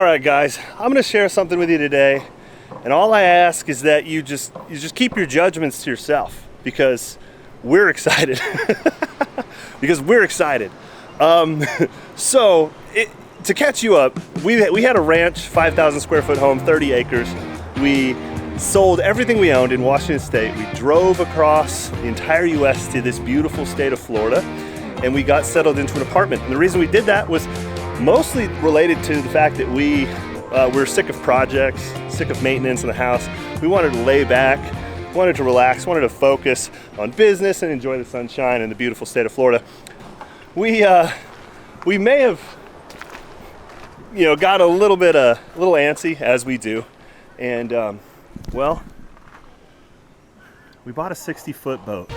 All right, guys, I'm going to share something with you today, and all I ask is that you just keep your judgments to yourself because we're excited. So to catch you up, we had a ranch, 5,000 square foot home, 30 acres. We sold everything we owned in Washington State. We drove across the entire U.S. to this beautiful state of Florida, and we got settled into an apartment. And the reason we did that was mostly related to the fact that we were sick of projects, sick of maintenance in the house. We wanted to lay back, wanted to relax, wanted to focus on business and enjoy the sunshine in the beautiful state of Florida. We may have, got a little antsy, as we do, and well, we bought a 60-foot boat.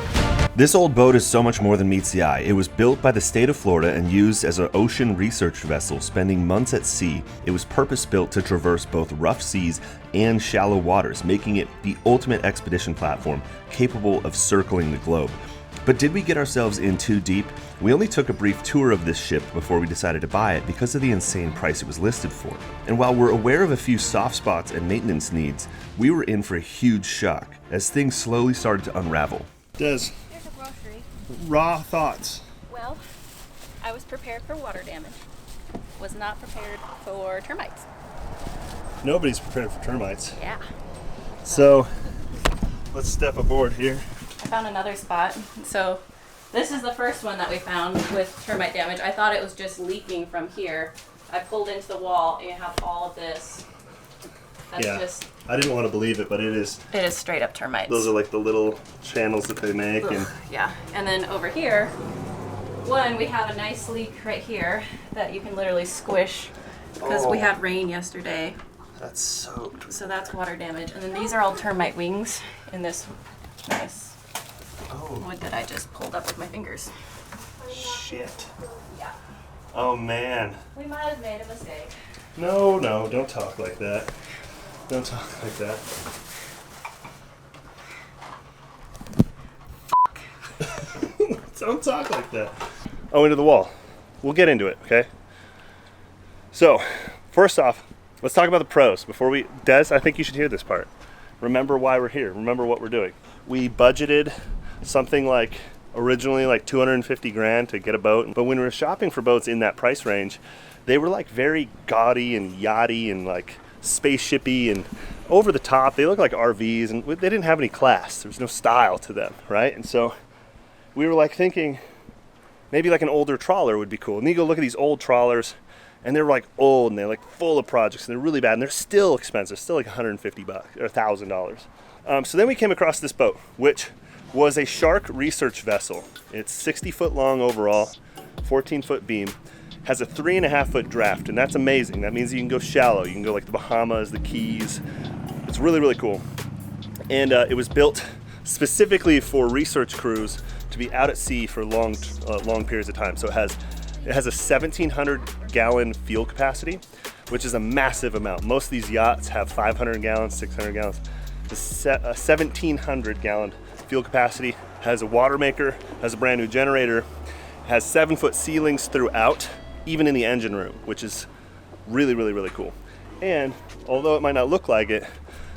This old boat is so much more than meets the eye. It was built by the state of Florida and used as an ocean research vessel, spending months at sea. It was purpose-built to traverse both rough seas and shallow waters, making it the ultimate expedition platform, capable of circling the globe. But did we get ourselves in too deep? We only took a brief tour of this ship before we decided to buy it because of the insane price it was listed for. And while we're aware of a few soft spots and maintenance needs, we were in for a huge shock as things slowly started to unravel. Des, raw thoughts. Well, I was prepared for water damage. Was not prepared for termites. Nobody's prepared for termites. Yeah. So let's step aboard here. I found another spot. So this is the first one that we found with termite damage. I thought it was just leaking from here. I pulled into the wall and you have all of this. That's I didn't want to believe it, but it is. It is straight up termites. Those are like the little channels that they make. Ugh, yeah. And then over here, we have a nice leak right here that you can literally squish because we had rain yesterday. That's soaked. So that's water damage. And then these are all termite wings in this nice wood that I just pulled up with my fingers. Shit. Yeah. Oh man. We might have made a mistake. No, don't talk like that. Don't talk like that. Don't talk like that. Oh, into the wall. We'll get into it, okay? So, first off, let's talk about the pros. Des, I think you should hear this part. Remember why we're here. Remember what we're doing. We budgeted something like originally like 250 grand to get a boat. But when we were shopping for boats in that price range, they were like very gaudy and yachty and like spaceshipy and over the top. They look like RVs and they didn't have any class. There was no style to them, right? And so we were like thinking maybe like an older trawler would be cool. And you go look at these old trawlers and they're like old and they're like full of projects and they're really bad and they're still expensive, still like $150 or $1,000. So then we came across this boat, which was a shark research vessel. It's 60 foot long overall, 14 foot beam. Has a 3.5 foot draft, and that's amazing. That means you can go shallow. You can go like the Bahamas, the Keys. It's really, really cool. And it was built specifically for research crews to be out at sea for long periods of time. So it has a 1,700 gallon fuel capacity, which is a massive amount. Most of these yachts have 500 gallons, 600 gallons. The 1,700 gallon fuel capacity, has a water maker, has a brand new generator, has 7 foot ceilings throughout, even in the engine room, which is really, really, really cool. And although it might not look like it,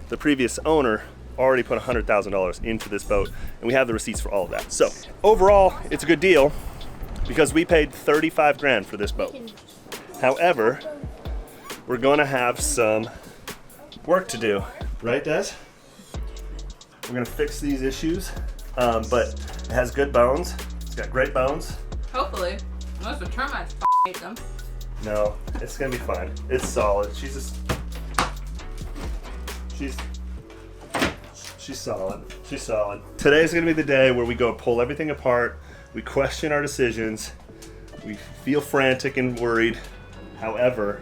the previous owner already put $100,000 into this boat, and we have the receipts for all of that. So overall, it's a good deal because we paid 35 grand for this boat. However, we're gonna have some work to do, right, Des? We're gonna fix these issues, but it has good bones. It's got great bones. Hopefully. Most of the termites hate them. No, it's gonna be fine. It's solid. She's solid. She's solid. Today's gonna be the day where we go pull everything apart. We question our decisions. We feel frantic and worried. However,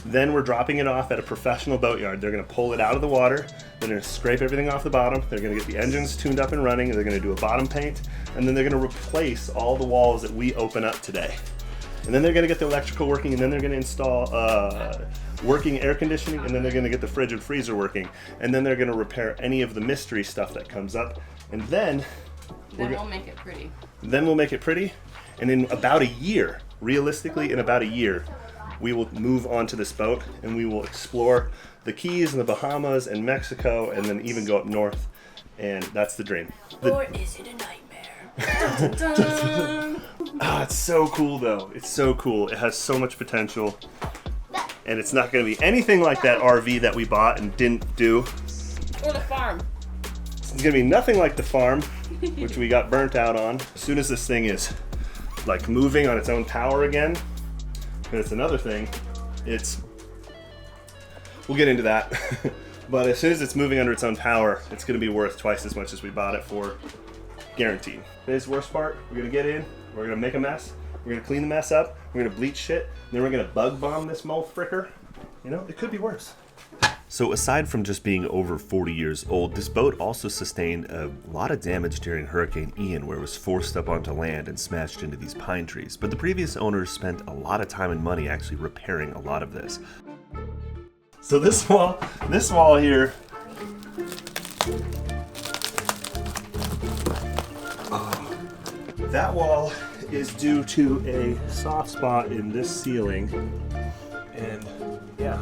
then we're dropping it off at a professional boatyard. They're gonna pull it out of the water. They're gonna scrape everything off the bottom. They're gonna get the engines tuned up and running. They're gonna do a bottom paint. And then they're gonna replace all the walls that we open up today. And then they're gonna get the electrical working, and then they're gonna install working air conditioning, and then they're gonna get the fridge and freezer working. And then they're gonna repair any of the mystery stuff that comes up. And then we'll make it pretty. Then we'll make it pretty. And in about a year, realistically, in about a year, we will move onto this boat and we will explore the Keys and the Bahamas and Mexico, and then even go up north. And that's the dream. Or is it a nightmare? Dun, dun, dun. Ah, it's so cool though. It's so cool. It has so much potential. And it's not going to be anything like that RV that we bought and didn't do. Or the farm. It's going to be nothing like the farm, which we got burnt out on. As soon as this thing is like moving on its own power again, and it's another thing, we'll get into that. But as soon as it's moving under its own power, it's going to be worth twice as much as we bought it for, guaranteed. Today's worst part, we're going to get in, we're going to make a mess, we're going to clean the mess up, we're going to bleach shit, and then we're going to bug bomb this motherfucker. You know, it could be worse. So aside from just being over 40 years old, this boat also sustained a lot of damage during Hurricane Ian, where it was forced up onto land and smashed into these pine trees. But the previous owners spent a lot of time and money actually repairing a lot of this. So this wall here, that wall is due to a soft spot in this ceiling, and yeah,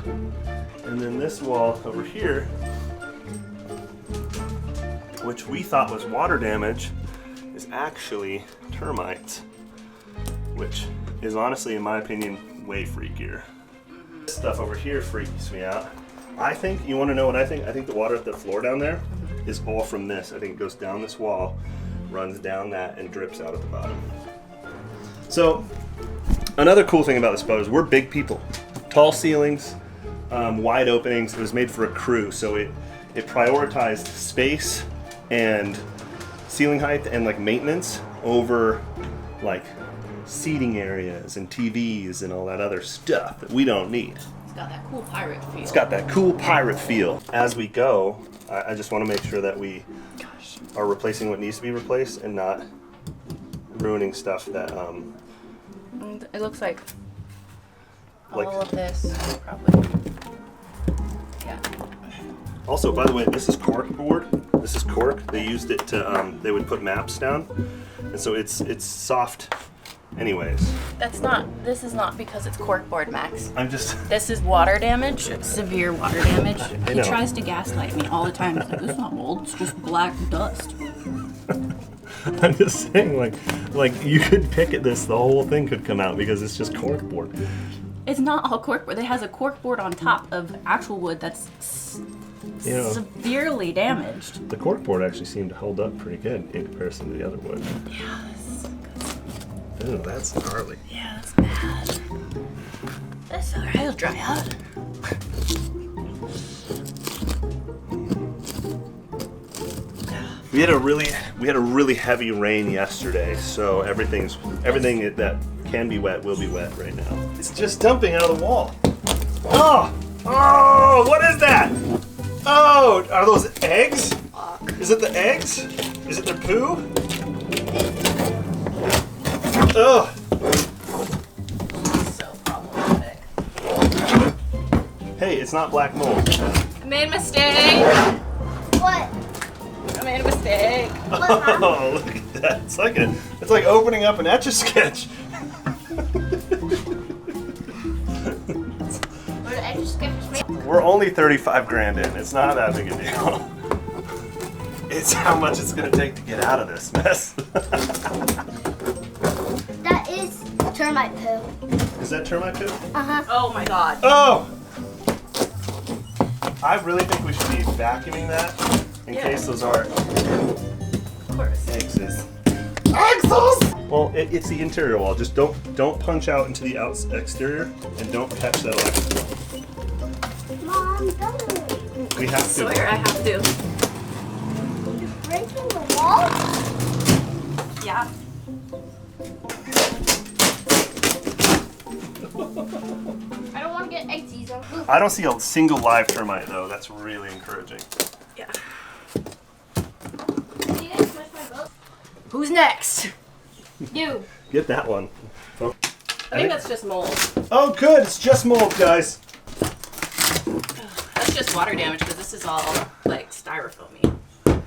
and then this wall over here, which we thought was water damage, is actually termites, which is honestly, in my opinion, way freakier. This stuff over here freaks me out. I think, you want to know what I think? I think the water at the floor down there is all from this. I think it goes down this wall, runs down that, and drips out at the bottom. So, another cool thing about this boat is we're big people. Tall ceilings, wide openings. It was made for a crew, so it prioritized space and ceiling height and like maintenance over like seating areas and TVs and all that other stuff that we don't need. It's got that cool pirate feel. It's got that cool pirate feel. As we go, I just want to make sure that we are replacing what needs to be replaced and not ruining stuff that It looks like Like- all of this probably. Yeah. Also, by the way, this is cork board. This is cork. They used it to they would put maps down, and so it's soft anyways. This is not because it's corkboard, Max. I'm just This is water damage, severe water damage. I He know. tries to gaslight me all the time. He's like, it's not mold, it's just black dust. I'm just saying, like you could pick at this, the whole thing could come out because it's just cork board. It's not all corkboard. It has a corkboard on top of actual wood that's You know. severely damaged. The cork board actually seemed to hold up pretty good in comparison to the other wood. Yeah, Ooh, that's gnarly. yeah, that's bad. That's alright, it'll dry out. We had a really heavy rain yesterday, so everything that can be wet will be wet right now. It's just dumping out of the wall. Oh, what is that? Oh, are those eggs? Is it the eggs? Is it their poo? Oh, So problematic. hey, it's not black mold. I made a mistake. What? I made a mistake. Oh, look at that! It's like opening up an Etch-a-Sketch. What did I just sketch me? We're only 35 grand in. It's not that big a deal. It's how much it's gonna take to get out of this mess. That is termite poo. Is that termite poo? Uh-huh. Oh my god. Oh! I really think we should be vacuuming that in Yeah. case those are Of course. exes. Well, it's the interior wall. Just don't punch out into the exterior and don't catch that electrical. Mom, don't. We have to. Sawyer, I have to. You're breaking the wall? Yeah. I don't want to get eggs either. I don't see a single live termite though. That's really encouraging. Yeah. Can you guys smash my boat? Who's next? You. Get that one. I think that's just mold. Oh, good. It's just mold, guys. That's just water damage because this is all like styrofoamy. Up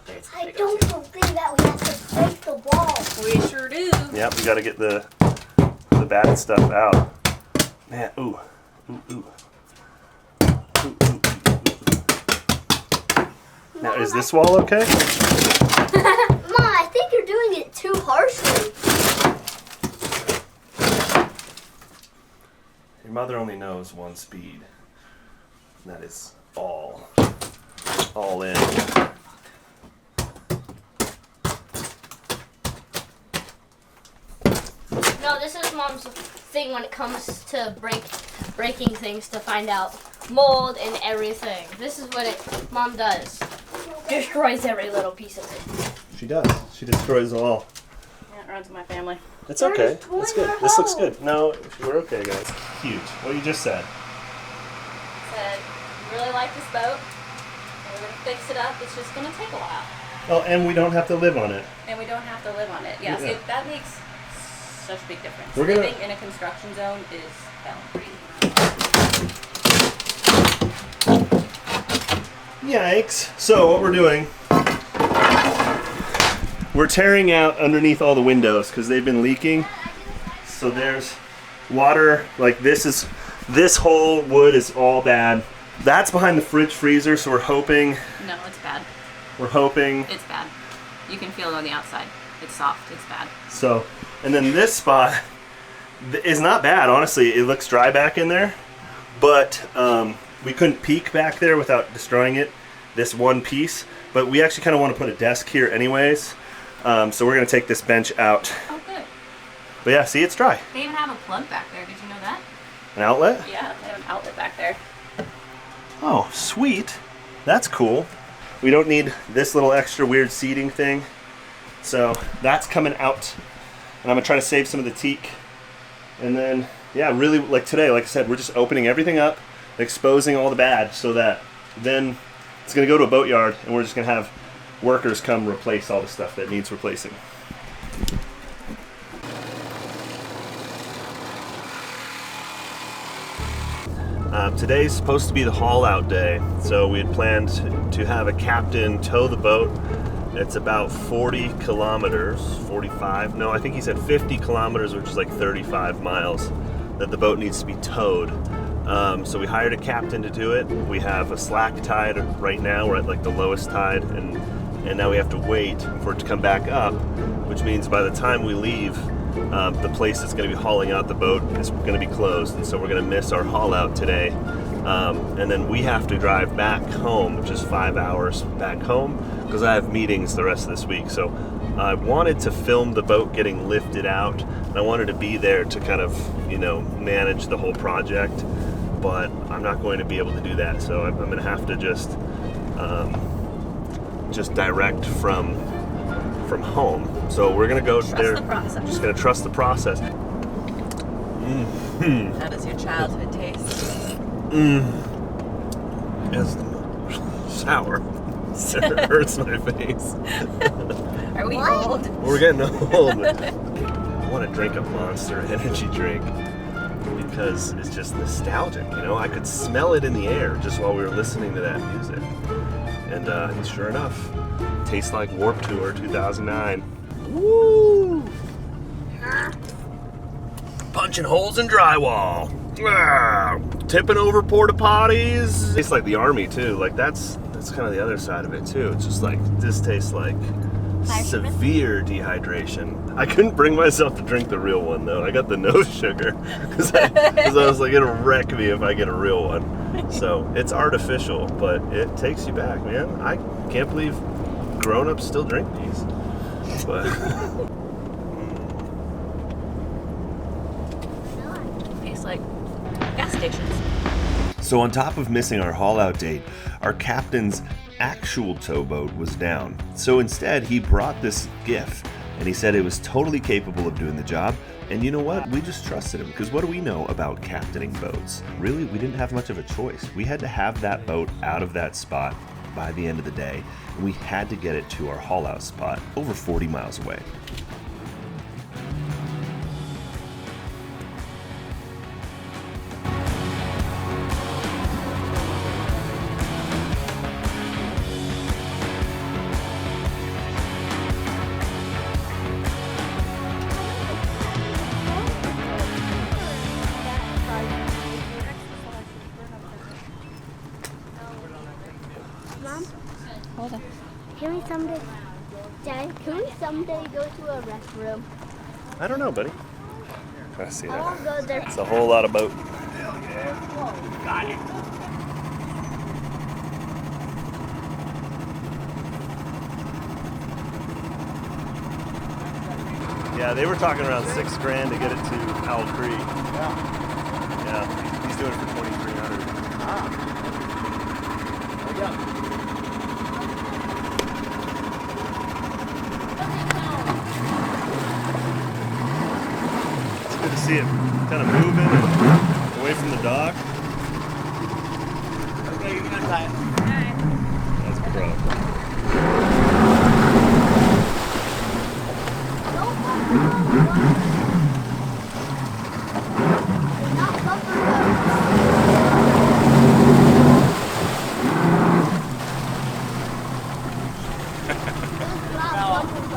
there, it's I big don't too. believe that we have to break the wall. We sure do. Yep, we got to get the bad stuff out. Man, ooh. Ooh, ooh. Now, is this wall okay? Mom, I think you're doing it too harshly. Your mother only knows one speed. And that is all in. No, this is Mom's thing when it comes to breaking things to find out mold and everything. This is what Mom does. Destroys every little piece of it. She does. She destroys it all. Yeah, it runs in my family. It's okay. It's good. This looks good. No, we're okay, guys. Huge. What you just said. Said, we really like this boat. We're going to fix it up. It's just going to take a while. Oh, and we don't have to live on it. And we don't have to live on it. Yeah, Yeah. see, that makes such a big difference. We're gonna- Living in a construction zone is hell. Yikes. So what we're doing, we're tearing out underneath all the windows because they've been leaking. So there's water, like this whole wood is all bad. That's behind the fridge freezer, so we're hoping, No, it's bad. it's bad. You can feel it on the outside. It's soft. It's bad. so, and then this spot is not bad, honestly. It looks dry back in there, but we couldn't peek back there without destroying it, this one piece. But we actually kind of want to put a desk here anyways, so we're going to take this bench out. Oh, good. But yeah, see, it's dry. They even have a plug back there. Did you know that? An outlet? Yeah, they have an outlet back there. Oh, sweet. That's cool. We don't need this little extra weird seating thing. So that's coming out. And I'm going to try to save some of the teak. And then, yeah, really, like today, like I said, we're just opening everything up, exposing all the bad, so that then it's going to go to a boatyard, and we're just going to have workers come replace all the stuff that needs replacing. Today's supposed to be the haul out day, so we had planned to have a captain tow the boat. It's about 40 kilometers, 45, no, I think he said 50 kilometers, which is like 35 miles, that the boat needs to be towed. So we hired a captain to do it. We have a slack tide right now, we're at like the lowest tide, and now we have to wait for it to come back up, which means by the time we leave, the place that's going to be hauling out the boat is going to be closed, and so we're going to miss our haul out today. And then we have to drive back home, which is 5 hours back home, because I have meetings the rest of this week. So I wanted to film the boat getting lifted out, and I wanted to be there to kind of, manage the whole project, but I'm not going to be able to do that. So I'm going to have to just direct from home. So we're gonna go there. The process. Just gonna trust the process. How does your childhood taste? It's sour. It hurts my face. Are we old? We're getting old. I want to drink a Monster energy drink because it's just nostalgic. I could smell it in the air just while we were listening to that music. And sure enough, tastes like Warped Tour 2009. Woo! Punching holes in drywall. Tipping over porta potties. Tastes like the army too. Like that's kind of the other side of it too. It's just like this tastes like severe dehydration. I couldn't bring myself to drink the real one though. I got the no sugar because I was like, it'll wreck me if I get a real one. So it's artificial, but it takes you back, man. I can't believe grown-ups still drink these. But Tastes like gas stations. So on top of missing our haul out date, our captain's actual towboat was down. So instead, he brought this GIF, and he said it was totally capable of doing the job. And you know what? We just trusted him, because what do we know about captaining boats? Really, we didn't have much of a choice. We had to have that boat out of that spot by the end of the day, and we had to get it to our haul out spot over 40 miles away. hold on. Can we someday, Dad, can we someday go to a restroom? I don't know, buddy. I see I won't that. go there. It's a whole lot of boat. Got it. Yeah, they were talking around $6 grand to get it to Owl Creek. Yeah, he's doing it for $2,300. It's good to see it kind of moving and away from the dock. Okay, you're gonna tie it. That's pro.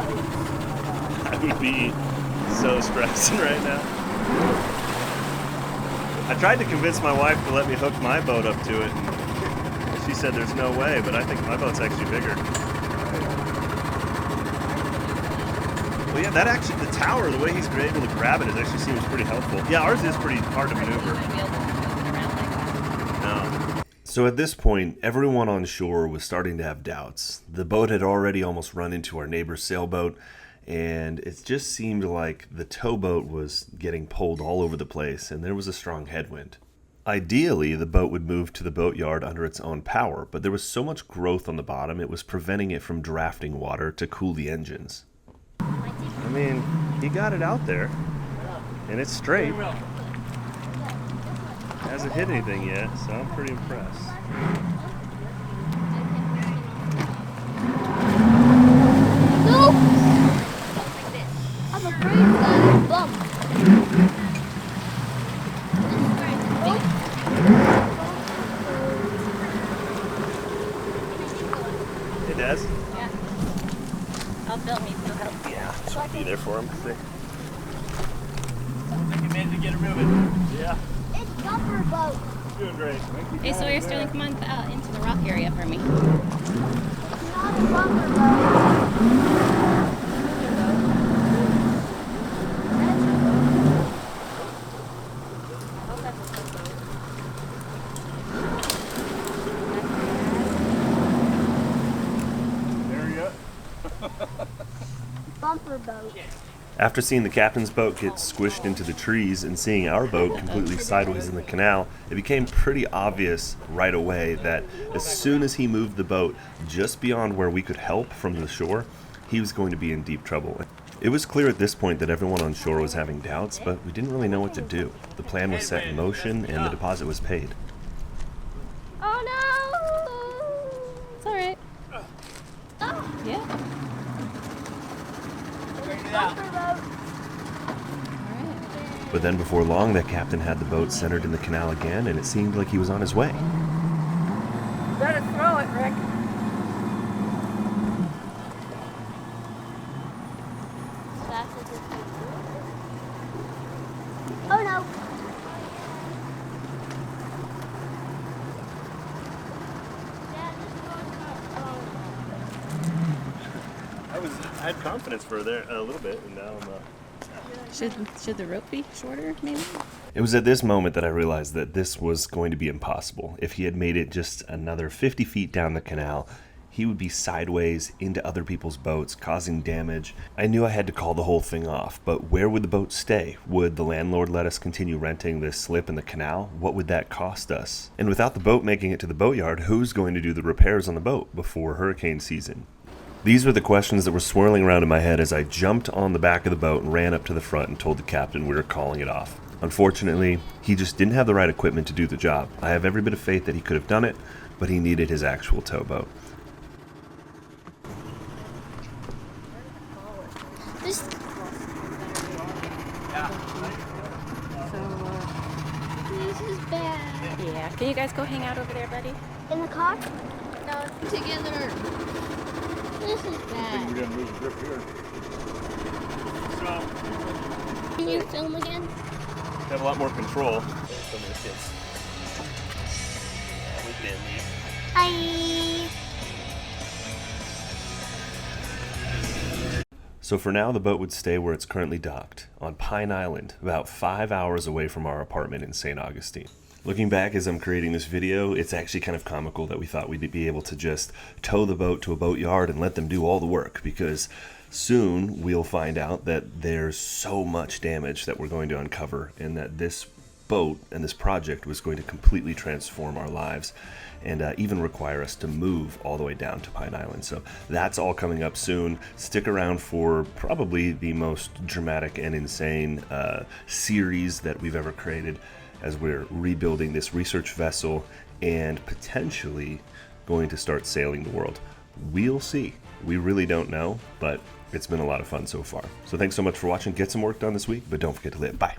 I would be so stressing right now. I tried to convince my wife to let me hook my boat up to it. And she said there's no way, but I think my boat's actually bigger. Well, yeah, that actually, the tower, the way he's able to grab it, actually seems pretty helpful. Yeah, ours is pretty hard to maneuver. No. So at this point, everyone on shore was starting to have doubts. The boat had already almost run into our neighbor's sailboat, and it just seemed like the towboat was getting pulled all over the place, and there was a strong headwind. Ideally, the boat would move to the boatyard under its own power, but there was so much growth on the bottom, it was preventing it from drafting water to cool the engines. I mean, he got it out there, and it's straight. Hasn't hit anything yet, so I'm pretty impressed. No! I'm afraid of that bump. Hey, Des. Yeah. I'll film me to help. Yeah, so I'll be there for him. Like you managed to get it moving. Yeah, It's Gopher boat. doing great. Hey, Sawyer, Sterling, come on into the rock area for me. It's not a Gopher boat. There you go. Bumper boat. After seeing the captain's boat get squished into the trees and seeing our boat completely sideways in the canal, it became pretty obvious right away that as soon as he moved the boat just beyond where we could help from the shore, he was going to be in deep trouble. It was clear at this point that everyone on shore was having doubts, but we didn't really know what to do. The plan was set in motion and the deposit was paid. Oh no! It's all right. Oh, Yeah. Bumper boat. But then before long, that captain had the boat centered in the canal again, and it seemed like he was on his way. Better throw it, Rick. As fast as it can. Oh no! Dad, I had confidence for there a little bit, and now Should the rope be shorter, maybe? It was at this moment that I realized that this was going to be impossible. If he had made it just another 50 feet down the canal, he would be sideways into other people's boats, causing damage. I knew I had to call the whole thing off, but where would the boat stay? Would the landlord let us continue renting this slip in the canal? What would that cost us? And without the boat making it to the boatyard, who's going to do the repairs on the boat before hurricane season? These were the questions that were swirling around in my head as I jumped on the back of the boat and ran up to the front and told the captain we were calling it off. Unfortunately, he just didn't have the right equipment to do the job. I have every bit of faith that he could have done it, but he needed his actual towboat. This. This is bad. Yeah. Can you guys go hang out over there, buddy? In the car? No, together. This is bad. we're gonna move the grip here. So, Can you film again? have a lot more control. Some of the kids. Yeah, we've been Hi. So for now, the boat would stay where it's currently docked, on Pine Island, about 5 hours away from our apartment in St. Augustine. Looking back as I'm creating this video, it's actually kind of comical that we thought we'd be able to just tow the boat to a boatyard and let them do all the work, because soon we'll find out that there's so much damage that we're going to uncover, and that this boat and this project was going to completely transform our lives and even require us to move all the way down to Pine Island. So that's all coming up soon. Stick around for probably the most dramatic and insane series that we've ever created, as we're rebuilding this research vessel and potentially going to start sailing the world. We'll see. We really don't know, but it's been a lot of fun so far. So thanks so much for watching. Get some work done this week, but don't forget to live. Bye.